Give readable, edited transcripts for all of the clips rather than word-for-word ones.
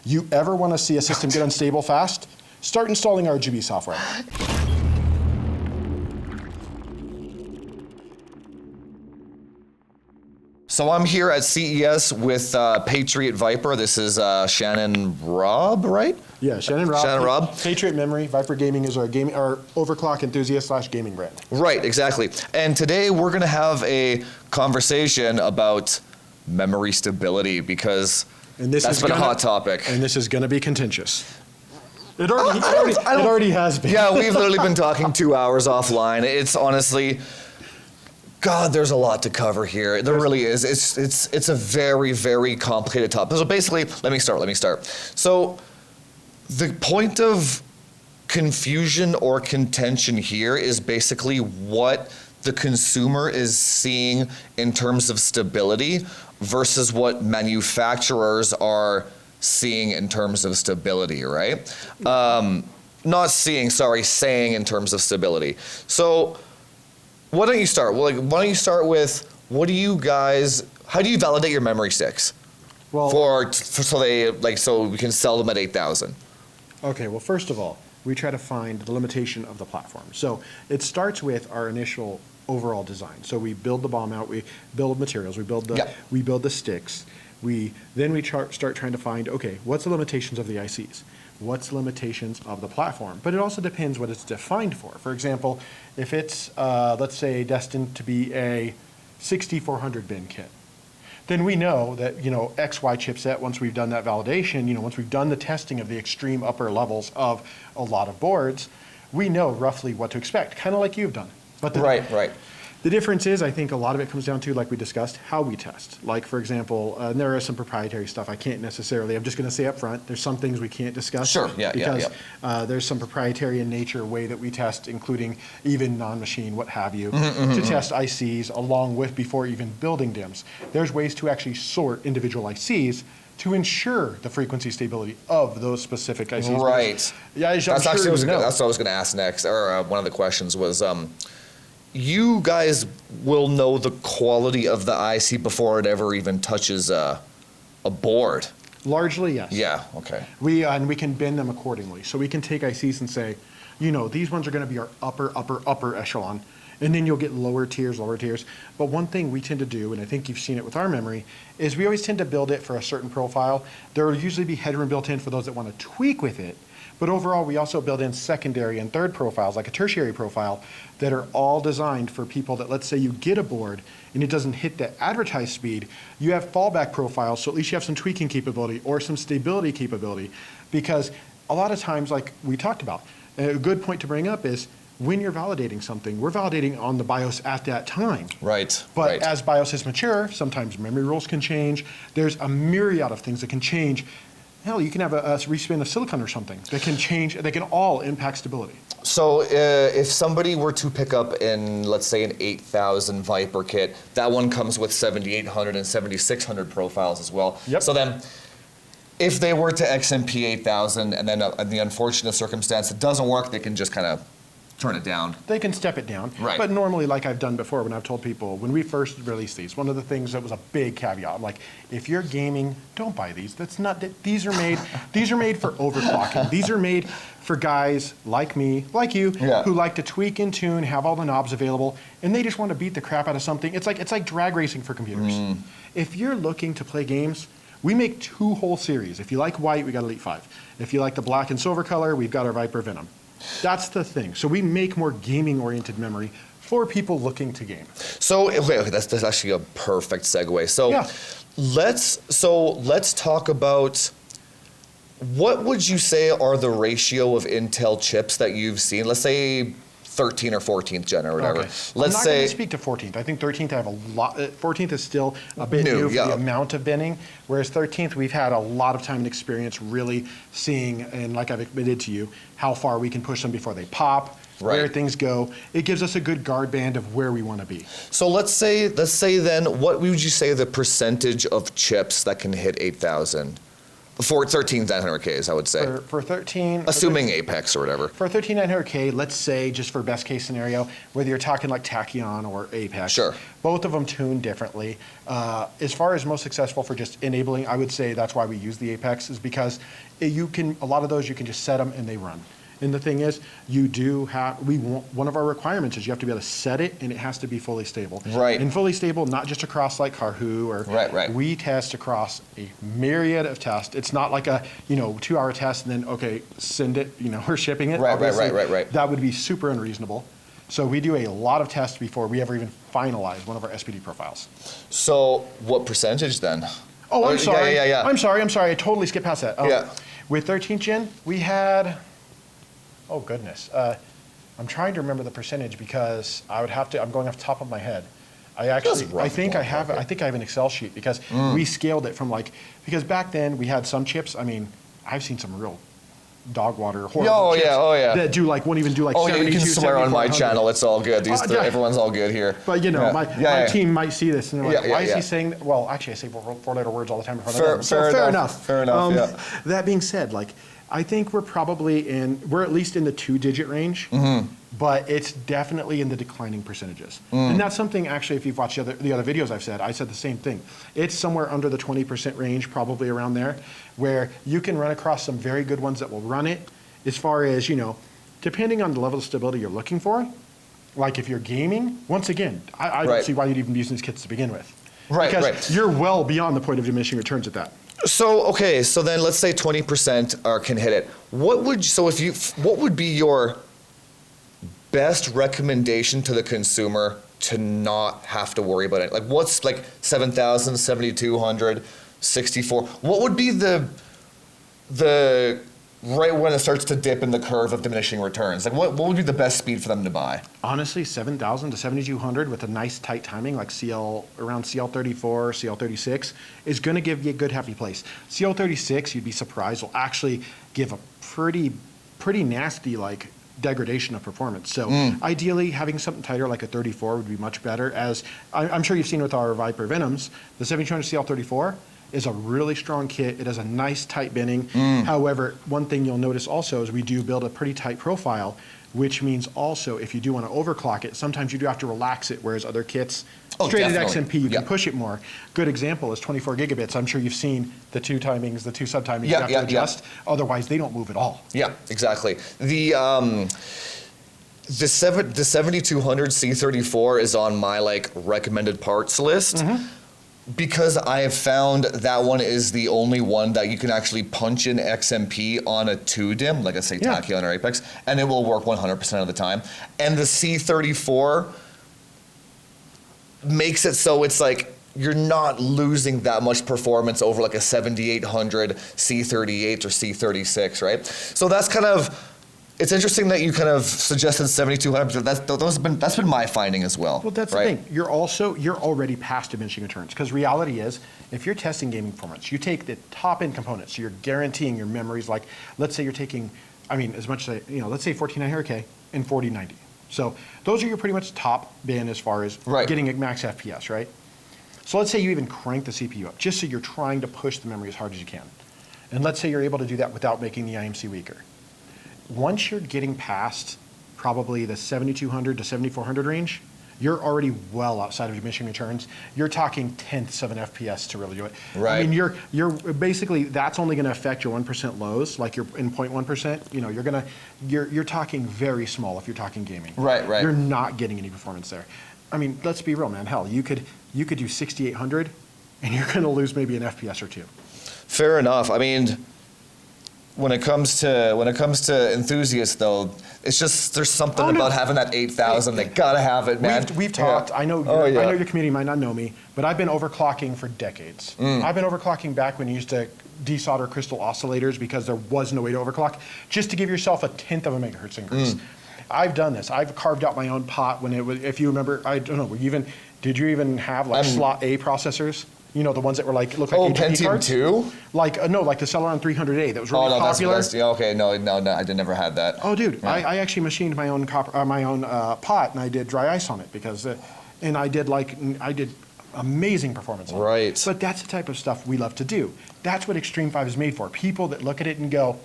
you ever want to see a system get unstable fast, start installing RGB software. So I'm here at CES with Patriot Viper. This is Shannon Robb, right? Yeah, Shannon Robb. Shannon Robb. Patriot Memory. Viper Gaming is our overclock enthusiast / gaming brand. Right, exactly. And today we're going to have a conversation about memory stability because that's been a hot topic. And this is going to be contentious. It already has been. Yeah, we've literally been talking 2 hours offline. It's honestly, God, there's a lot to cover here. There really is. It's a very, very complicated topic. So basically, let me start. So the point of confusion or contention here is basically what the consumer is seeing in terms of stability versus what manufacturers are seeing in terms of stability, right? Saying in terms of stability. So why don't you start? Well, why don't you start with how do you validate your memory sticks? Well, so we can sell them at 8,000. Okay, well, first of all, we try to find the limitation of the platform. So it starts with our initial overall design. So we build the BOM out, we build materials, we build the sticks. Then we start trying to find, okay, what's the limitations of the ICs? What's the limitations of the platform? But it also depends what it's defined for. For example, if it's, let's say, destined to be a 6400 bin kit, then we know that, XY chipset, once we've done that validation, once we've done the testing of the extreme upper levels of a lot of boards, we know roughly what to expect, kind of like you've done. But Right. The difference is, I think a lot of it comes down to, like we discussed, how we test. Like, for example, there is some proprietary stuff I can't necessarily, I'm just going to say up front, there's some things we can't discuss. Sure, because there's some proprietary in nature way that we test, including even non-machine, what have you, to test ICs along with before even building DIMMs. There's ways to actually sort individual ICs to ensure the frequency stability of those specific ICs. Right. Yeah, that's what I was going to ask next, or one of the questions was, you guys will know the quality of the IC before it ever even touches a board. Largely, yes. Yeah, okay. And we can bend them accordingly. So we can take ICs and say, these ones are going to be our upper echelon. And then you'll get lower tiers. But one thing we tend to do, and I think you've seen it with our memory, is we always tend to build it for a certain profile. There will usually be headroom built in for those that want to tweak with it. But overall, we also build in secondary and third profiles, like a tertiary profile, that are all designed for people that, let's say you get a board and it doesn't hit the advertised speed, you have fallback profiles, so at least you have some tweaking capability or some stability capability. Because a lot of times, like we talked about, a good point to bring up is when you're validating something, we're validating on the BIOS at that time. Right. But as BIOSes mature, sometimes memory rules can change. There's a myriad of things that can change. Hell, you can have a respin of silicon or something that can change, they can all impact stability. So if somebody were to pick up let's say an 8,000 Viper kit, that one comes with 7,800 and 7,600 profiles as well. Yep. So then if they were to XMP 8,000 and then in the unfortunate circumstance it doesn't work, they can just kind of turn it down. They can step it down. Right. But normally, like I've done before, when I've told people, when we first released these, one of the things that was a big caveat, I'm like, if you're gaming, don't buy these. These are made for overclocking. These are made for guys like me, like you, who like to tweak and tune, have all the knobs available, and they just want to beat the crap out of something. It's like drag racing for computers. If you're looking to play games, we make 2 whole series. If you like white, we got Elite 5. If you like the black and silver color, we've got our Viper Venom. That's the thing. So we make more gaming-oriented memory for people looking to game. So okay, that's actually a perfect segue. So let's talk about what would you say are the ratio of Intel chips that you've seen? Let's say 13th or 14th gen or whatever. Okay. Let's I'm not going to speak to 14th. I think 13th I have a lot. 14th is still a bit new for the amount of binning, whereas 13th we've had a lot of time and experience really seeing, and like I've admitted to you, how far we can push them before they pop, where things go. It gives us a good guard band of where we want to be. So let's say then, what would you say the percentage of chips that can hit 8,000 For 13900Ks, I would say. For 13, Assuming Apex or whatever. for 13900K, let's say just for best case scenario, whether you're talking like Tachyon or Apex, Sure. both of them tune differently. As far as most successful for just enabling, I would say that's why we use the Apex, is because you can, a lot of those you can just set them and they run. And the thing is, you do have, one of our requirements is you have to be able to set it and it has to be fully stable. Right. And fully stable, not just across like Karhu or, Right. we test across a myriad of tests. It's not like a, 2-hour test and then, okay, send it, we're shipping it. Right. Obviously, that would be super unreasonable. So we do a lot of tests before we ever even finalize one of our SPD profiles. So what percentage then? Oh, I'm sorry. Yeah. I'm sorry. I totally skipped past that. Yeah. With 13th gen, we had, oh goodness. I'm trying to remember the percentage because I'm going off the top of my head. I think I have an Excel sheet because we scaled it from because back then we had some chips, I've seen some real dog water, horrible chips that won't even do like 72, you can swear on my 7400. channel. It's all good. Everyone's all good here. But my team might see this and they're like, why is he saying that? Well, actually I say four-letter words all the time in front of them. So fair enough. Fair enough, That being said, I think we're at least in the 2-digit range, but it's definitely in the declining percentages. And that's something, actually, if you've watched the other videos I said the same thing. It's somewhere under the 20% range, probably around there, where you can run across some very good ones that will run it, as far as, depending on the level of stability you're looking for. Like if you're gaming, once again, I don't see why you'd even be using these kits to begin with. Because you're well beyond the point of diminishing returns at that. So then let's say 20% can hit it. What would be your best recommendation to the consumer to not have to worry about it? Like what's 7,000, 7,200, 64? What would be the right when it starts to dip in the curve of diminishing returns? What would be the best speed for them to buy? Honestly, 7,000 to 7,200 with a nice tight timing like around CL34, CL36 is going to give you a good happy place. CL36, you'd be surprised, will actually give a pretty nasty degradation of performance. So ideally, having something tighter like a 34 would be much better. As I'm sure you've seen with our Viper Venoms, the 7200 CL34 is a really strong kit. It has a nice tight bending. However, one thing you'll notice also is we do build a pretty tight profile, which means also if you do want to overclock it, sometimes you do have to relax it, whereas other kits, straight at XMP, you can push it more. Good example is 24 gigabits. I'm sure you've seen the two timings, the two subtimings you have to adjust. Otherwise, they don't move at all. Yeah, exactly. The 7200 C34 is on my recommended parts list. Because I have found that one is the only one that you can actually punch in XMP on a 2-DIM, like I say Tachyon or Apex, and it will work 100% of the time. And the C34 makes it so it's you're not losing that much performance over a 7800 C38 or C36, right? So that's it's interesting that you kind of suggested 7200, but that's been my finding as well. Well, that's the thing. You're already past diminishing returns, because reality is, if you're testing gaming performance, you take the top end components, so you're guaranteeing your memories. Let's say you're taking, as much as let's say 14900K and 4090. So those are your pretty much top bin as far as getting a max FPS, right? So let's say you even crank the CPU up, just so you're trying to push the memory as hard as you can. And let's say you're able to do that without making the IMC weaker. Once you're getting past probably the 7200 to 7400 range, you're already well outside of diminishing returns. You're talking tenths of an FPS to really do it. Right. You're basically, that's only going to affect your 1% lows, like you're in 0.1%. You're talking very small if you're talking gaming. Right. You're not getting any performance there. Let's be real, man. Hell, you could do 6800, and you're going to lose maybe an FPS or two. Fair enough. When it comes to enthusiasts, though, it's just there's something about having that 8,000. They gotta have it, man. We've talked. I know your community might not know me, but I've been overclocking for decades. I've been overclocking back when you used to desolder crystal oscillators because there was no way to overclock, just to give yourself a tenth of a megahertz increase. I've done this. I've carved out my own pot when it was. If you remember, I don't know. Did you even have slot A processors? The ones that were look like AGP Pentium cards? 2? No, the Celeron 300A that was really popular. That's okay. No, I did never had that. Oh, dude, I actually machined my own pot, and I did dry ice on it because, and I did amazing performance on it. Right. But that's the type of stuff we love to do. That's what Extreme 5 is made for. People that look at it and go,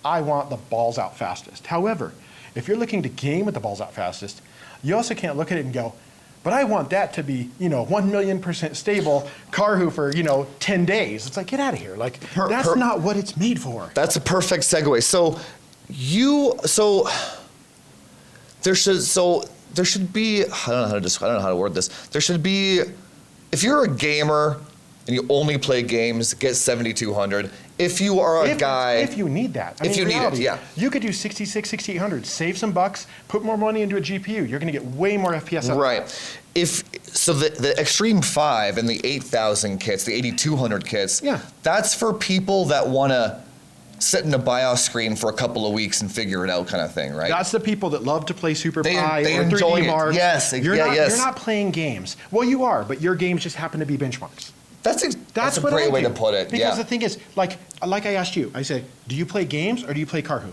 I want the balls out fastest. However, if you're looking to game with the balls out fastest, you also can't look at it and go, but I want that to be, 1,000,000% stable Carhu for, 10 days. It's like, get out of here. Like, that's not what it's made for. That's a perfect segue. So there should be, I don't know how to word this. There should be, if you're a gamer and you only play games, get 7200. If you are a guy, if you need that, if you need it, yeah, you could do 66, 6800, save some bucks, put more money into a GPU. You're going to get way more FPS out of right. that. The Extreme 5 and the 8000 kits, the 8200 kits, yeah, that's for people that want to sit in a BIOS screen for a couple of weeks and figure it out, kind of thing, right? That's the people that love to play Super Pi they or enjoy 3D it. Mark. Yes, you're yes. not playing games. Well, you are, but your games just happen to be benchmarks. That's a great way to put it. Because the thing is, like I asked you, I said, do you play games or do you play Carhu?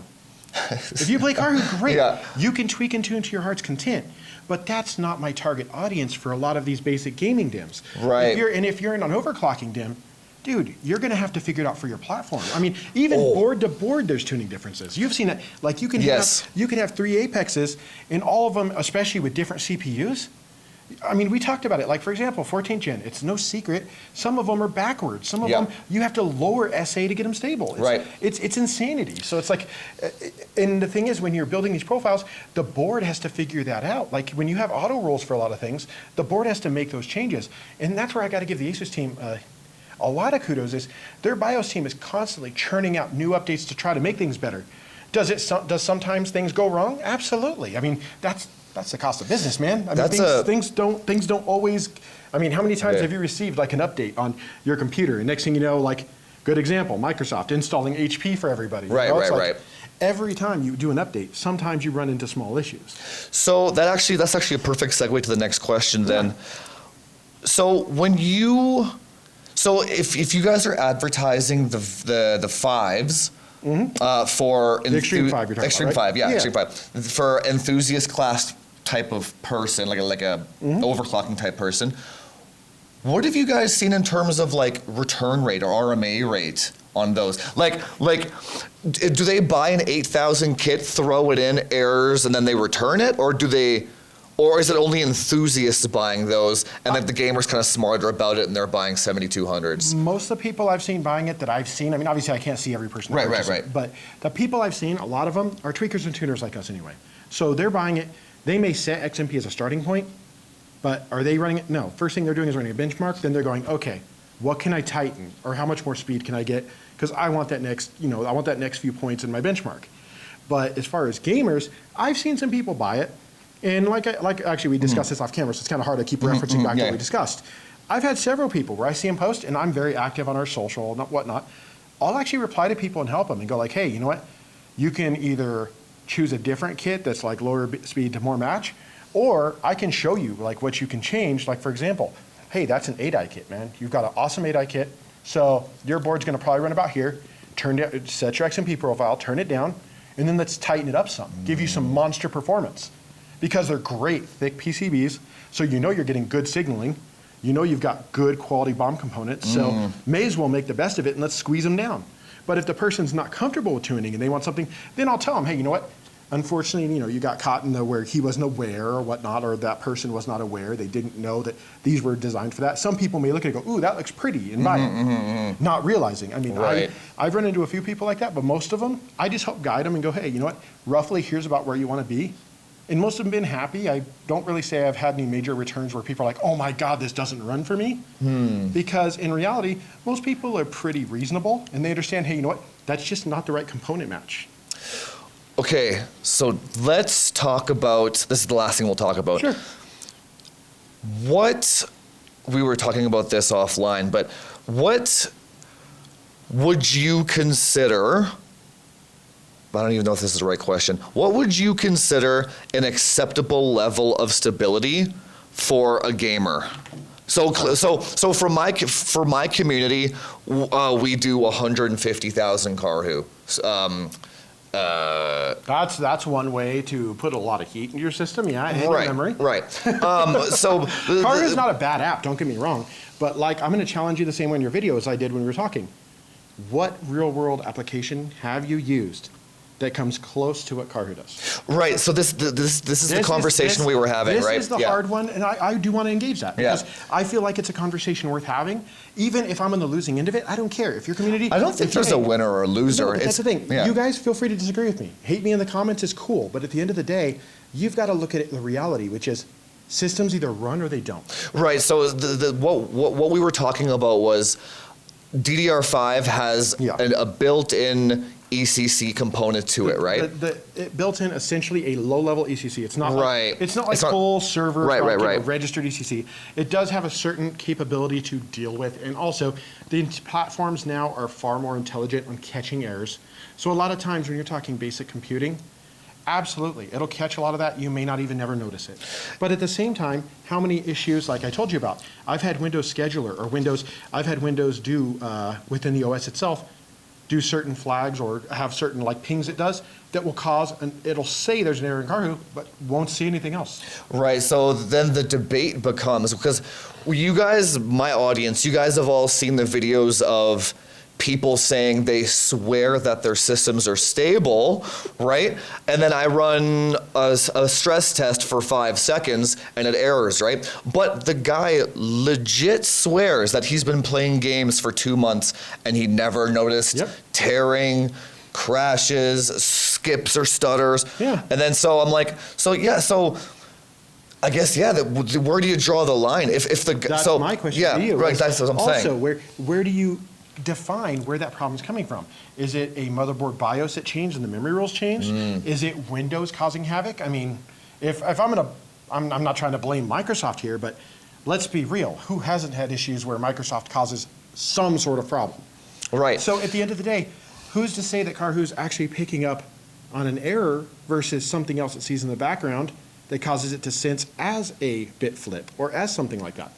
If you play Carhu, great. Yeah. You can tweak and tune to your heart's content. But that's not my target audience for a lot of these basic gaming DIMMs. Right. If you're in an overclocking DIMM, dude, you're going to have to figure it out for your platform. I mean, even board to board, there's tuning differences. You've seen it. Like you can have 3 Apexes, and all of them, especially with different CPUs. I mean, we talked about it. Like, for example, 14th gen, it's no secret. Some of them are backwards. Some of them, you have to lower SA to get them stable. It's insanity. So it's like, and the thing is, when you're building these profiles, the board has to figure that out. Like, when you have auto rolls for a lot of things, the board has to make those changes. And that's where I got to give the Asus team a lot of kudos is their BIOS team is constantly churning out new updates to try to make things better. Does sometimes things go wrong? Absolutely. I mean, that's the cost of business, man. I mean, things don't always. I mean, how many times have you received like an update on your computer, and next thing you know, like, good example, Microsoft installing HP for everybody. Right. Every time you do an update, sometimes you run into small issues. So that's actually a perfect segue to the next question then. So if you guys are advertising the fives for the Extreme 5, you're talking Extreme about, right? 5, yeah, Extreme 5 for enthusiast class type of person, like a overclocking type person, what have you guys seen in terms of like return rate or RMA rate on those? Like, do they buy an 8000 kit, throw it in, errors, and then they return it, or is it only enthusiasts buying those, and then the gamers kind of smarter about it and they're buying 7200s? Most of the people I've seen buying it that I've seen, I mean, obviously I can't see every person. Right. But the people I've seen, a lot of them are tweakers and tuners like us anyway. So they're buying it. They may set XMP as a starting point, but are they running it? No. First thing they're doing is running a benchmark. Then they're going, okay, what can I tighten, or how much more speed can I get? Because I want that next, I want that next few points in my benchmark. But as far as gamers, I've seen some people buy it. And like actually we discussed this off camera, so it's kind of hard to keep referencing back to what we discussed. I've had several people where I see them post, and I'm very active on our social and whatnot. I'll actually reply to people and help them and go like, hey, you know what? You can either choose a different kit that's like lower speed to more match, or I can show you like what you can change. Like, for example, hey, that's an 8i kit, man. You've got an awesome 8i kit, so your board's going to probably run about here. Set your XMP profile, turn it down, and then let's tighten it up some. Give you some monster performance. Because they're great, thick PCBs, so you're getting good signaling. You've got good quality BOM components, so may as well make the best of it and let's squeeze them down. But if the person's not comfortable with tuning and they want something, then I'll tell them, hey, you know what? Unfortunately, you got caught in where he wasn't aware or whatnot, or that person was not aware. They didn't know that these were designed for that. Some people may look at it and go, ooh, that looks pretty, and buy it, not realizing. I mean, I've run into a few people like that, but most of them, I just help guide them and go, hey, you know what? Roughly, here's about where you want to be. And most of them have been happy. I don't really say I've had any major returns where people are like, oh my God, this doesn't run for me. Because in reality, most people are pretty reasonable and they understand, hey, you know what? That's just not the right component match. Okay, so let's talk about, this is the last thing we'll talk about. Sure. We were talking about this offline, but what would you consider, I don't even know if this is the right question. What would you consider an acceptable level of stability for a gamer? So for my community, we do 150,000 Carhu. That's one way to put a lot of heat into your system, yeah, and your memory. Right. So Cargo is not a bad app, don't get me wrong, but like I'm going to challenge you the same way in your video as I did when we were talking. What real-world application have you used that comes close to what Cargo does? Right. So this is the conversation we were having, right? This is the hard one, and I do want to engage that because Yeah. I feel like it's a conversation worth having. Even if I'm on the losing end of it, I don't care. If your community, I don't think there's a winner or a loser. No, but that's the thing. Yeah. You guys feel free to disagree with me. Hate me in the comments is cool, but at the end of the day, you've got to look at it, the reality, which is systems either run or they don't. Right. So what we were talking about was DDR5 has a built-in ECC component to it, right? It built in essentially a low-level ECC. It's not Right. Like, it's not like full server, Right. registered ECC. It does have a certain capability to deal with, and also the platforms now are far more intelligent on catching errors. So a lot of times when you're talking basic computing, absolutely, it'll catch a lot of that. You may not even never notice it. But at the same time, how many issues, like I told you about, I've had Windows Scheduler or I've had Windows do within the OS itself, do certain flags or have certain like pings it does that will cause, it'll say there's an error in Carhu, but won't see anything else. Right, so then the debate becomes, because you guys, my audience, you guys have all seen the videos of people saying they swear that their systems are stable, right? And then I run a stress test for 5 seconds and it errors, right? But the guy legit swears that he's been playing games for 2 months and he never noticed tearing, crashes, skips or stutters. Yeah. And then so I'm like, so I guess, where do you draw the line? If the That's so my question yeah, to you. right, that's what I'm saying. Also, where do you define where that problem is coming from? Is it a motherboard BIOS that changed and the memory rules changed? Is it Windows causing havoc? I mean, if I'm not trying to blame Microsoft here, but let's be real. Who hasn't had issues where Microsoft causes some sort of problem? Right. So at the end of the day, who's to say that Carhu's actually picking up on an error versus something else it sees in the background that causes it to sense as a bit flip or as something like that?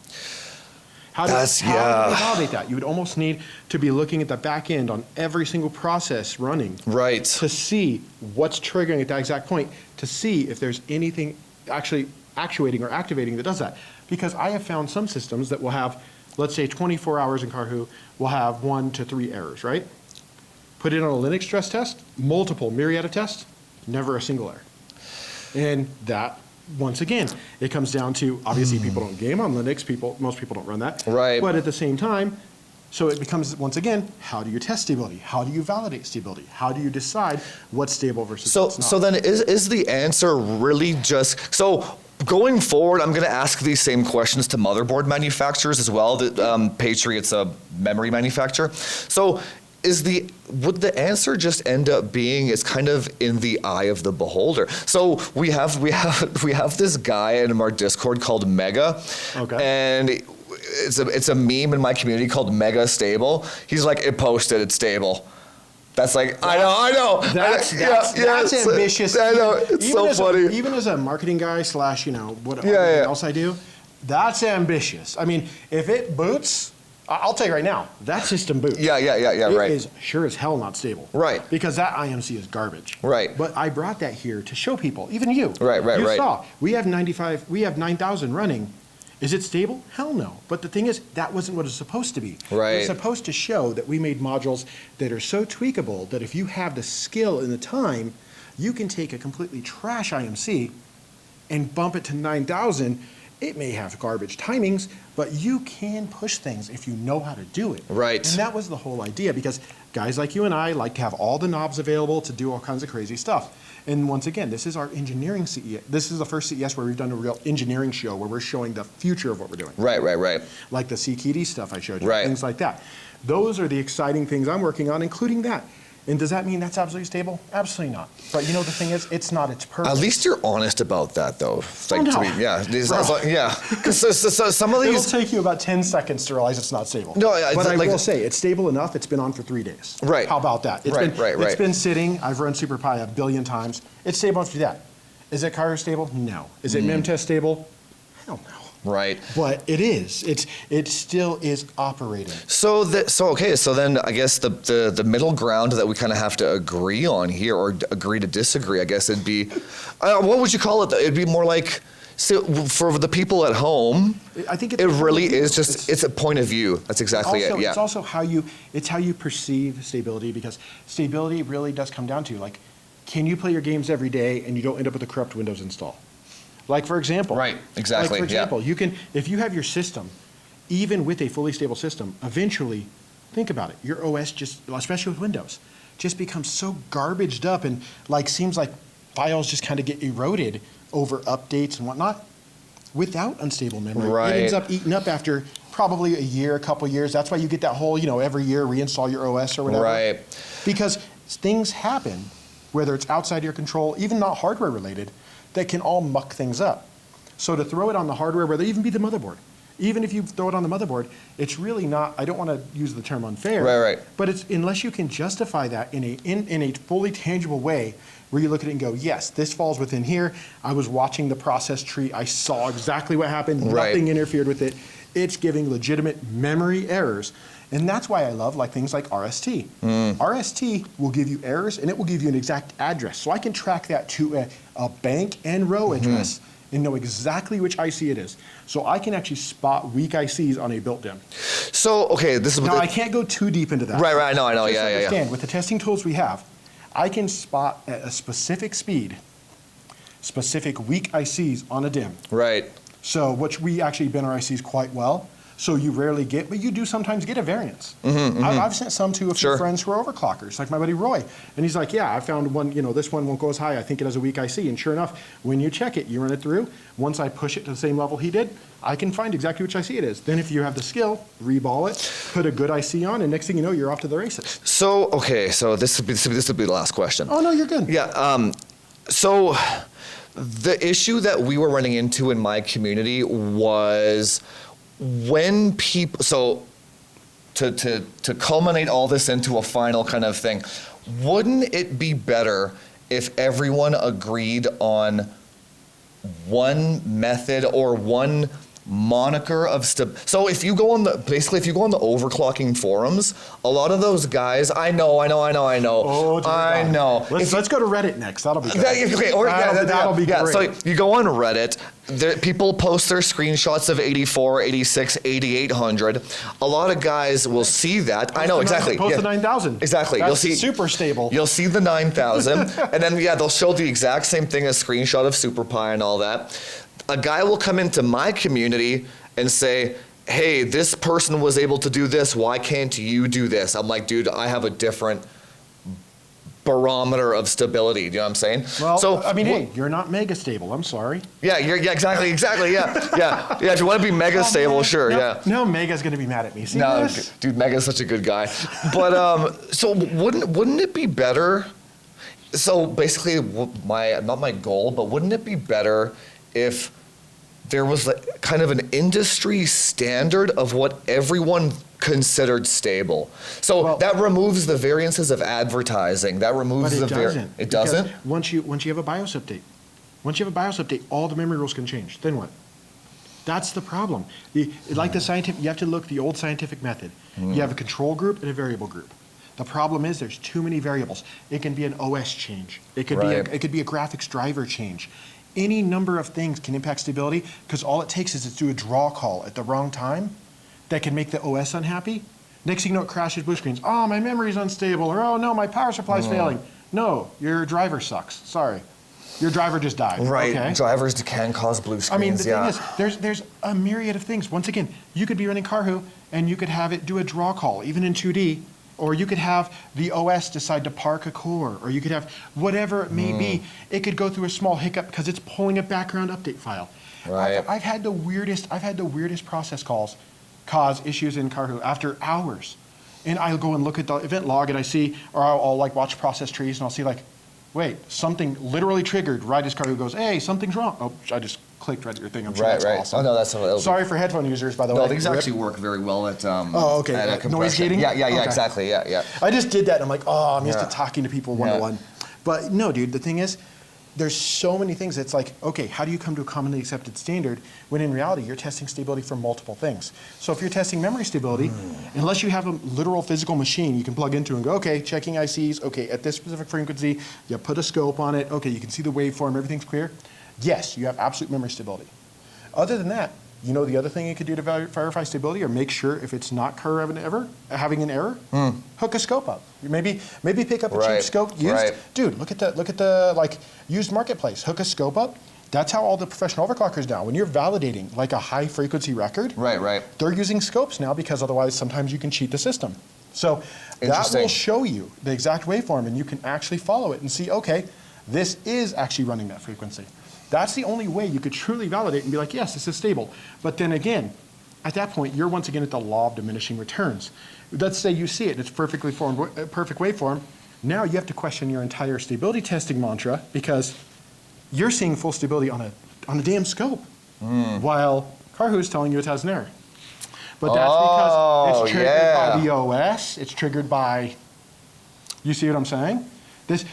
How do you validate that? You would almost need to be looking at the back end on every single process running to see what's triggering at that exact point, to see if there's anything actually actuating or activating that does that. Because I have found some systems that will have, let's say 24 hours in Carhu, will have 1 to 3 errors, right? Put it on a Linux stress test, multiple myriad of tests, never a single error. And that, once again, it comes down to, obviously people don't game on Linux, most people don't run that. Right. But at the same time, so it becomes, once again, how do you test stability? How do you validate stability? How do you decide what's stable versus what's not? So then is the answer really just, so going forward, I'm going to ask these same questions to motherboard manufacturers as well. Patriot's a memory manufacturer. So would the answer just end up being it's kind of in the eye of the beholder? So we have this guy in our Discord called Mega, and it's a meme in my community called Mega Stable. He's like, it posted, it's stable. That's like, I know. That's ambitious. I know, it's so funny. Even as a marketing guy / everything else I do, that's ambitious. I mean, if it boots, I'll tell you right now, that system boots. Yeah, right. It is sure as hell not stable. Right. Because that IMC is garbage. Right. But I brought that here to show people, even you. Right. You saw, we have 9,000 running. Is it stable? Hell no. But the thing is, that wasn't what it's supposed to be. Right. It's supposed to show that we made modules that are so tweakable that if you have the skill and the time, you can take a completely trash IMC and bump it to 9,000. It may have garbage timings, but you can push things if you know how to do it. Right. And that was the whole idea, because guys like you and I like to have all the knobs available to do all kinds of crazy stuff. And once again, this is our engineering CES. This is the first CES where we've done a real engineering show where we're showing the future of what we're doing. Right. Like the CKD stuff I showed you, Right. things like that. Those are the exciting things I'm working on, including that. And does that mean that's absolutely stable? Absolutely not. But you know, the thing is, it's not its purpose. At least you're honest about that, though. Like, no. Because some of these. It'll take you about 10 seconds to realize it's not stable. No, but I will say, it's stable enough, it's been on for 3 days. Right. How about that? It's been sitting, I've run SuperPi 1 billion times. It's stable after that. Is it Carter stable? No. Is it Memtest stable? Hell no. Right. But it still is operating. So then I guess the middle ground that we kind of have to agree on here, or agree to disagree, I guess it'd be, what would you call it? It'd be more like, so for the people at home, I think it really is just, it's a point of view. That's exactly it. Yeah. It's also how you perceive stability, because stability really does come down to, like, can you play your games every day and you don't end up with a corrupt Windows install? Like, for example. Right, exactly, Like, for example, yeah. you can, if you have your system, even with a fully stable system, eventually, think about it, your OS just, especially with Windows, just becomes so garbaged up and like seems like files just kind of get eroded over updates and whatnot. Without unstable memory, Right. it ends up eaten up after probably a year, a couple years. That's why you get that whole, every year reinstall your OS or whatever. Right. Because things happen, whether it's outside your control, even not hardware related, that can all muck things up. So to throw it on the hardware, whether it even be the motherboard, even if you throw it on the motherboard, it's really not, I don't want to use the term unfair. Right. But it's, unless you can justify that in a fully tangible way, where you look at it and go, yes, this falls within here. I was watching the process tree. I saw exactly what happened. Right. Nothing interfered with it. It's giving legitimate memory errors. And that's why I love like things like RST. RST will give you errors, and it will give you an exact address. So I can track that to a bank and row address and know exactly which IC it is. So I can actually spot weak ICs on a built DIMM. So, okay, this is Now, I can't go too deep into that. Right, I know, Just yeah. understand, with the testing tools we have, I can spot at a specific speed, specific weak ICs on a DIMM. Right. So, which we actually bin our ICs quite well. So you rarely get, but you do sometimes get a variance. I've sent some to a few friends who are overclockers, like my buddy Roy. And he's like, yeah, I found one, this one won't go as high. I think it has a weak IC. And sure enough, when you check it, you run it through. Once I push it to the same level he did, I can find exactly which IC it is. Then if you have the skill, reball it, put a good IC on, and next thing you know, you're off to the races. So, okay, so this would be the last question. Oh, no, you're good. Yeah, so the issue that we were running into in my community was when people, so to culminate all this into a final kind of thing, wouldn't it be better if everyone agreed on one method or one moniker of so if you go on the overclocking forums, a lot of those guys, I know. Oh, dear I God. know. Let's go to Reddit next. That'll be good. That'll be great. So you go on Reddit, people post their screenshots of 84, 86, 8800. A lot of guys will see that. I know, exactly. Post the 9000. Exactly. That's You'll see super stable. You'll see the 9000, and then they'll show the exact same thing, a screenshot of SuperPi and all that. A guy will come into my community and say, hey, this person was able to do this, why can't you do this? I'm like, dude, I have a different barometer of stability. Do you know what I'm saying? Well, so, hey, you're not mega stable. I'm sorry. Yeah, exactly, yeah. If you want to be mega stable, sure, yeah. No, Mega's going to be mad at me. See No, this? dude, Mega's such a good guy. But so wouldn't it be better? So basically, not my goal, but wouldn't it be better if there was kind of an industry standard of what everyone considered stable? So that removes the variances of advertising. That removes But it doesn't. It doesn't? Because once you have a BIOS update, all the memory rules can change. Then what? That's the problem. Like the scientific, you have to look the old scientific method. You have a control group and a variable group. The problem is there's too many variables. It can be an OS change. It could be a graphics driver change. Any number of things can impact stability, because all it takes is to do a draw call at the wrong time that can make the OS unhappy. Next thing you know, it crashes blue screens. Oh, my memory's unstable, or oh no, my power supply's failing. No, your driver sucks. Sorry. Your driver just died. Right. Okay? Drivers can cause blue screens. I mean, the thing is, there's a myriad of things. Once again, you could be running Carhu and you could have it do a draw call, even in 2D, or you could have the OS decide to park a core, or you could have whatever it may be. It could go through a small hiccup because it's pulling a background update file. Right. I've had the weirdest process calls cause issues in Carhu after hours. And I'll go and look at the event log and I see, or I'll like watch process trees and I'll see like, wait, something literally triggered right as Carhu goes, hey, something's wrong. Oh, I just clicked right at your thing. I'm sure that's awesome. Oh, no, that's Sorry for headphone users, by the way. No, these actually work very well at okay. at Noise compression. gating? Yeah, Okay. exactly. Yeah. I just did that and I'm like, oh, I'm used to talking to people one-to-one. But no, dude, the thing is, there's so many things. It's like, okay, how do you come to a commonly accepted standard when in reality you're testing stability for multiple things? So if you're testing memory stability, unless you have a literal physical machine you can plug into and go, okay, checking ICs, okay, at this specific frequency, you put a scope on it, okay, you can see the waveform, everything's clear. Yes, you have absolute memory stability. Other than that, you know the other thing you could do to verify stability or make sure if it's not having an error? Hook a scope up. Maybe pick up a cheap scope used. Right. Dude, look at the like used marketplace. Hook a scope up. That's how all the professional overclockers now, when you're validating like a high frequency record, Right. they're using scopes now because otherwise sometimes you can cheat the system. So that will show you the exact waveform and you can actually follow it and see, okay, this is actually running that frequency. That's the only way you could truly validate and be like, yes, this is stable. But then again, at that point, you're once again at the law of diminishing returns. Let's say you see it, it's perfect waveform. Now you have to question your entire stability testing mantra because you're seeing full stability on a damn scope, while Carhu's telling you it has an error. But that's because it's triggered by the OS, it's triggered by, you see what I'm saying?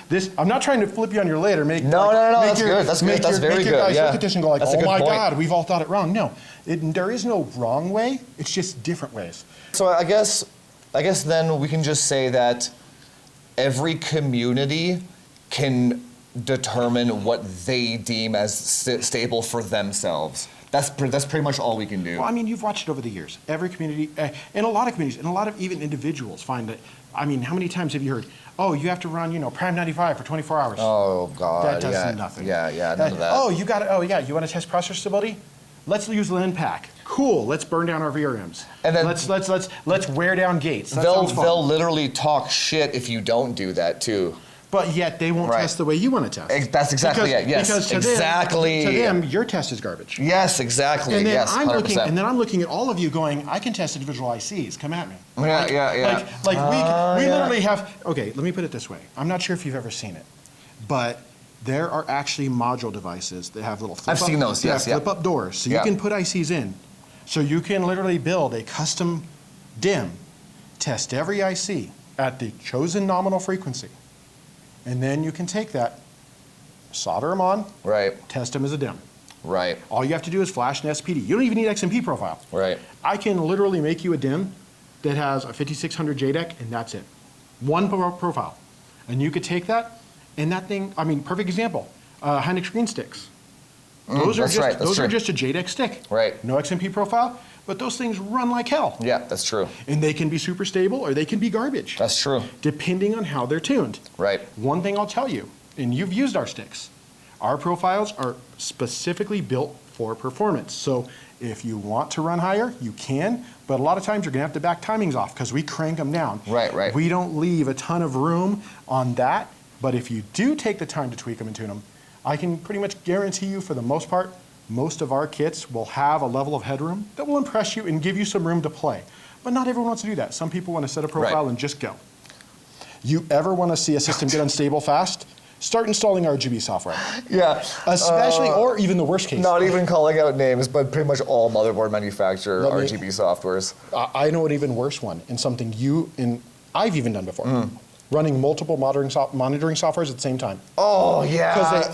This, I'm not trying to flip you on your lid or make No, that's good. That's good. That's very good. Guys Yeah. look at this and go like, That's a oh good my point. God, we've all thought it wrong. No, there is no wrong way. It's just different ways. So I guess then we can just say that every community can determine what they deem as stable for themselves. That's pretty much all we can do. Well, I mean, you've watched it over the years. Every community, and a lot of communities, and a lot of even individuals find that, I mean, how many times have you heard, oh, you have to run, Prime 95 for 24 hours. Oh, God. That does nothing. Yeah, none of that. Oh, you want to test processor stability? Let's use LNPAC. Cool, let's burn down our VRMs. And then let's wear down gates. That they'll sounds fun. they'll literally talk shit if you don't do that too. But yet they won't test the way you want to test. That's exactly it. Yes, because exactly. To them, your test is garbage. Yes, exactly. And then yes, 100%. I'm looking at all of you going, I can test individual ICs. Come at me. Yeah. We literally have. Okay, let me put it this way. I'm not sure if you've ever seen it, but there are actually module devices that have little I've seen those. Yes, flip up doors, so you can put ICs in. So you can literally build a custom DIMM, test every IC at the chosen nominal frequency. And then you can take that, solder them on, test them as a DIMM. Right. All you have to do is flash an SPD. You don't even need XMP profile. Right. I can literally make you a DIMM that has a 5600 JDEC, and that's it. One profile. And you could take that, and that thing, I mean, perfect example, Hynix screen sticks. Those are just a JDEC stick. Right. No XMP profile, but those things run like hell. Yeah, that's true. And they can be super stable or they can be garbage. That's true. Depending on how they're tuned. Right. One thing I'll tell you, and you've used our sticks, our profiles are specifically built for performance. So if you want to run higher, you can, but a lot of times you're gonna have to back timings off because we crank them down. Right. We don't leave a ton of room on that, but if you do take the time to tweak them and tune them, I can pretty much guarantee you for the most part, most of our kits will have a level of headroom that will impress you and give you some room to play. But not everyone wants to do that. Some people want to set a profile and just go. You ever want to see a system get unstable fast? Start installing RGB software. Yeah. Especially, or even the worst case. Not even calling out names, but pretty much all motherboard manufacturer RGB softwares. I know an even worse one, and something I've even done before. Running multiple monitoring softwares at the same time. Oh, yeah. Because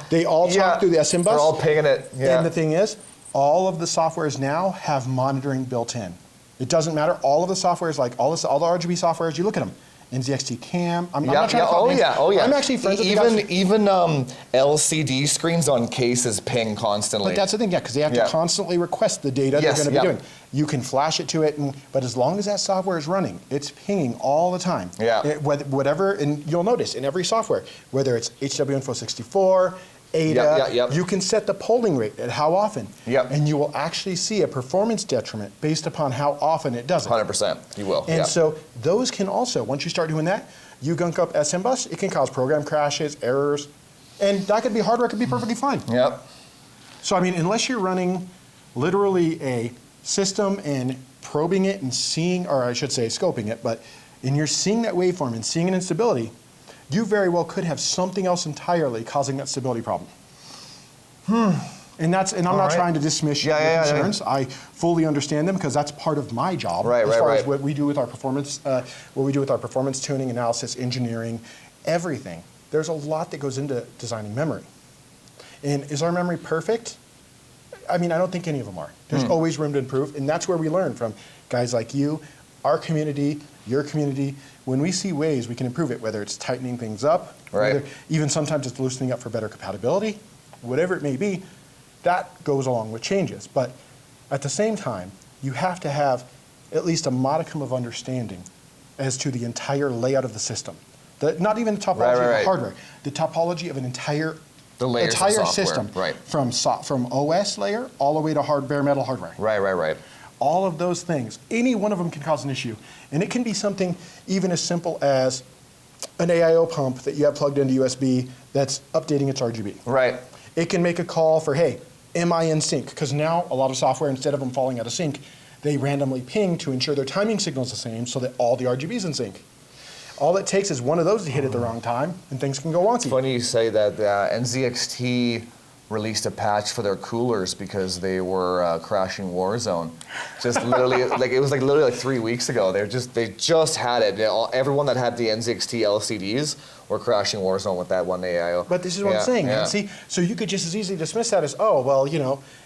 they all talk through the SM bus. They're all pinging it. Yeah. And the thing is, all of the softwares now have monitoring built in. It doesn't matter. All of the softwares, like all the RGB softwares, you look at them. NZXT Cam. I'm not trying to call names. I'm actually friends with the guys. Even LCD screens on cases ping constantly. But that's the thing, because they have to constantly request the data they're going to be doing. You can flash it to it, but as long as that software is running, it's pinging all the time. Yeah. Whatever, and you'll notice in every software, whether it's HWinfo64, Ada, you can set the polling rate at how often. And you will actually see a performance detriment based upon how often it does it. 100%, you will. And so those can also, once you start doing that, you gunk up SM bus, it can cause program crashes, errors, and that could be hardware, it could be perfectly fine. So I mean, unless you're running literally a system and probing it and seeing, or I should say scoping it, and you're seeing that waveform and seeing an instability, you very well could have something else entirely causing that stability problem. And I'm not trying to dismiss your concerns. I fully understand them because that's part of my job as far as what we do with our performance, tuning, analysis, engineering, everything. there's a lot that goes into designing memory. And is our memory perfect? I mean, I don't think any of them are. There's always room to improve, and that's where we learn from guys like you, our community, your community. When we see ways we can improve it, whether it's tightening things up, Right. even sometimes it's loosening up for better compatibility, whatever it may be, that goes along with changes. But at the same time, you have to have at least a modicum of understanding as to the entire layout of the system. Not even the topology of the hardware, the topology of an entire layers of entire software, system, right. from OS layer all the way to bare metal hardware. Right. All of those things, any one of them can cause an issue. And it can be something even as simple as an AIO pump that you have plugged into USB that's updating its RGB. Right. It can make a call for, hey, am I in sync? Because now a lot of software, instead of them falling out of sync, they randomly ping to ensure their timing signal's the same so that all the RGB's in sync. All it takes is one of those to hit at the wrong time, and things can go wonky. It's funny you say that. NZXT released a patch for their coolers because they were crashing Warzone. Just literally, it was literally 3 weeks ago. They just had it. Everyone that had the NZXT LCDs were crashing Warzone with that one AIO. But this is what I'm saying, man. See, so you could just as easily dismiss that as, oh, well,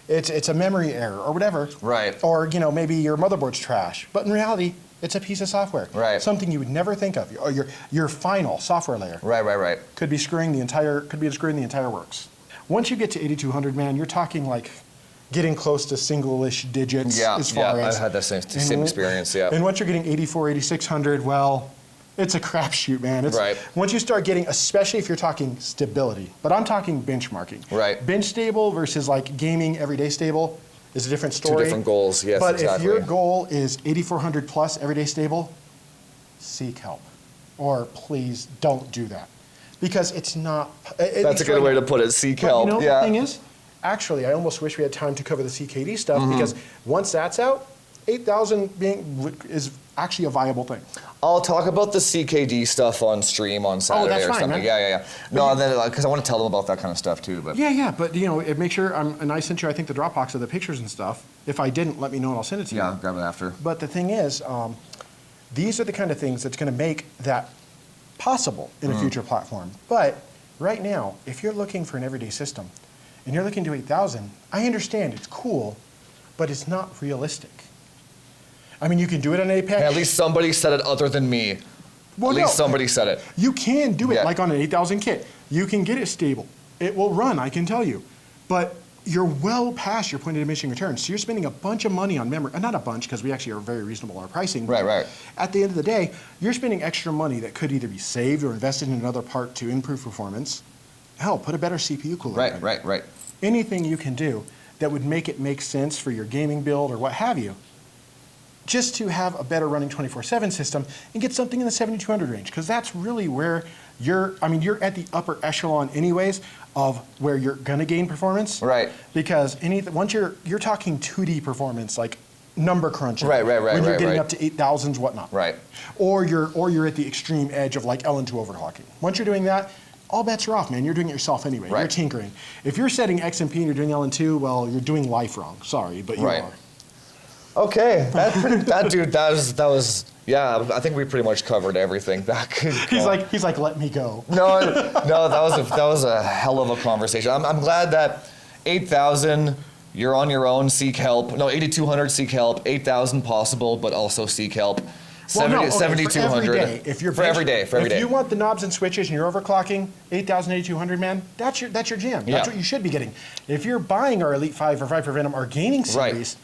it's a memory error or whatever. Right. Or, maybe your motherboard's trash. But in reality, it's a piece of software. Right. Something you would never think of. Or your final software layer. Right. Could be screwing the entire works. Once you get to 8200, man, you're talking like getting close to single-ish digits as far as... I've had that same experience, yeah. And once you're getting 84, 8600, well, it's a crapshoot, man. Right. Once you start getting, especially if you're talking stability, but I'm talking benchmarking. Right. Bench stable versus like gaming everyday stable is a different story. Two different goals, yes, but exactly. if your goal is 8400 plus everyday stable, seek help. Or please don't do that. Because it's not... That's a good way to put it, seek help. But the thing is, actually, I almost wish we had time to cover the CKD stuff because once that's out, 8000 is actually a viable thing. I'll talk about the CKD stuff on stream on Saturday that's or fine, something. man. Yeah. No, because I want to tell them about that kind of stuff too. But But make sure and I sent you, I think, the Dropbox of the pictures and stuff. If I didn't, let me know and I'll send it to you. yeah, I'll grab it after. But the thing is, these are the kind of things that's going to make that possible in a future platform. But right now, if you're looking for an everyday system and you're looking to 8000, I understand it's cool, but it's not realistic. I mean, you can do it on Apex. Hey, at least somebody said it other than me. Well, at least no, somebody said it. You can do it Yeah. like on an 8000 kit. You can get it stable. It will run, I can tell you. But you're well past your point of diminishing returns. So you're spending a bunch of money on memory. Not a bunch, because we actually are very reasonable in our pricing. Right. At the end of the day, you're spending extra money that could either be saved or invested in another part to improve performance. Hell, put a better CPU cooler in. Right. Anything you can do that would make it make sense for your gaming build or what have you, just to have a better running 24/7 system and get something in the 7200 range, because that's really where you're at the upper echelon anyways of where you're gonna gain performance. Right. Because once you're talking 2D performance, like number crunching. Right, when you're getting right. up to 8000s, whatnot. Right. Or you're at the extreme edge of like LN2 overclocking. Once you're doing that, all bets are off, man. You're doing it yourself anyway. Right. You're tinkering. If you're setting XMP and you're doing LN2, well, you're doing life wrong. Sorry, but you Right. are. Okay, that was yeah. I think we pretty much covered everything. He's like, let me go. No, that was a hell of a conversation. I'm glad that 8000, you're on your own, seek help. No, 8200, seek help. 8000 possible, but also seek help. Well, no, okay, 7200. For every day. If you're for every day. If you want the knobs and switches and you're overclocking, 8000, 8200, man, that's your jam. Yeah. That's what you should be getting. If you're buying our Elite 5 or 5 for Venom, our gaming series,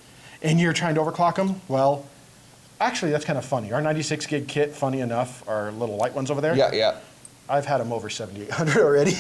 and you're trying to overclock them, well, actually, that's kind of funny. Our 96 gig kit, funny enough, our little light ones over there. Yeah. I've had them over 7800 already.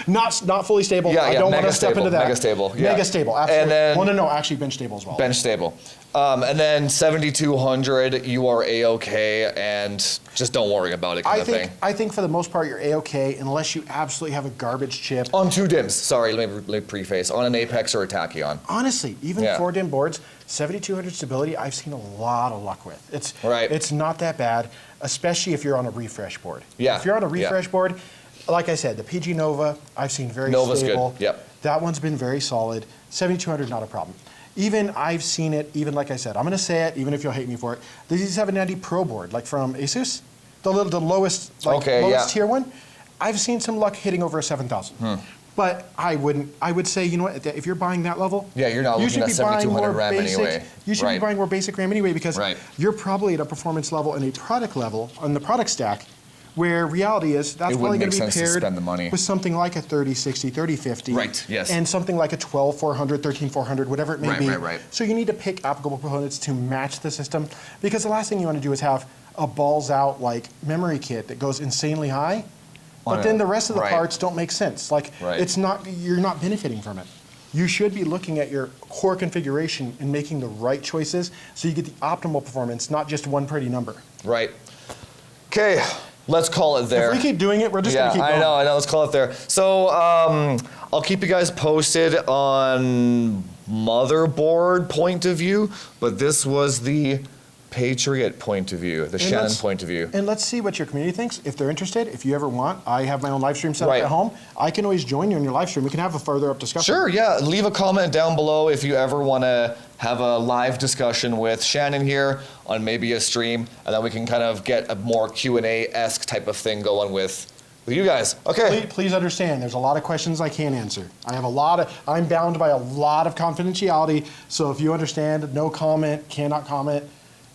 not fully stable. Yeah, I don't want mega to step into that. Mega stable. Yeah. Mega stable, absolutely. And then, well, no, actually bench stable as well. Bench stable. And then 7200, you are A-okay, and just don't worry about it kind of thing. I think for the most part, you're A-okay unless you absolutely have a garbage chip. On 2 DIMMs, sorry, let me preface. On an Apex or a Tachyon. Honestly, even 4 DIMM boards, 7200 stability, I've seen a lot of luck with. It's not that bad, especially if you're on a refresh board. Yeah. If you're on a refresh board, like I said, the PG Nova, I've seen very Nova's stable. good, yep. That one's been very solid. 7200, not a problem. Even I've seen it, even like I said, I'm going to say it, even if you'll hate me for it. The Z790 Pro board, like from Asus, the lowest tier one. I've seen some luck hitting over a 7,000. But I would say, you know what, if you're buying that level, Yeah, you're not you looking should at be buying 7200 more RAM basic, anyway. You should be Right. buying more basic RAM anyway, because Right. you're probably at a performance level and a product level on the product stack where reality is that's It probably wouldn't going make to be sense to paired spend the money. with something like a 3060, 3050. Right, yes. And something like a 12400, 13400, whatever it may Right, be. right. So you need to pick applicable components to match the system, because the last thing you want to do is have a balls out like memory kit that goes insanely high, but then the rest of the Right. parts don't make sense. Like Right. it's not, you're not benefiting from it. You should be looking at your core configuration and making the right choices so you get the optimal performance, not just one pretty number. Right. Okay, let's call it there. If we keep doing it, we're just Yeah, gonna keep going. I know. Let's call it there. So I'll keep you guys posted on motherboard point of view, but this was the Patriot point of view, the Shannon let's- point of view. And let's see what your community thinks. If they're interested, if you ever want, I have my own live stream set up Right. at home. I can always join you in your live stream. We can have a further up discussion. Sure, yeah. Leave a comment down below if you ever want to have a live discussion with Shannon here on maybe a stream, and then we can kind of get a more Q&A-esque type of thing going with you guys. Okay. Please understand, there's a lot of questions I can't answer. I'm bound by a lot of confidentiality, so if you understand, no comment, cannot comment,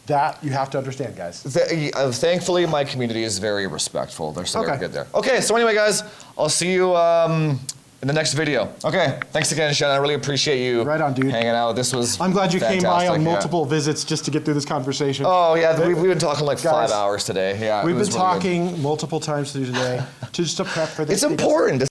that you have to understand, guys. Thankfully, my community is very respectful. They're so very Okay. good there. Okay, so anyway, guys, I'll see you in the next video. Okay, thanks again, Shannon. I really appreciate you Right on, dude. hanging out. This was I'm gled you came by on fantastic, yeah. multiple visits just to get through this conversation. Oh, yeah, we've been talking like Guys, 5 hours today. Yeah, it We've was been really good. talking multiple times through today just to prep for this. It's important.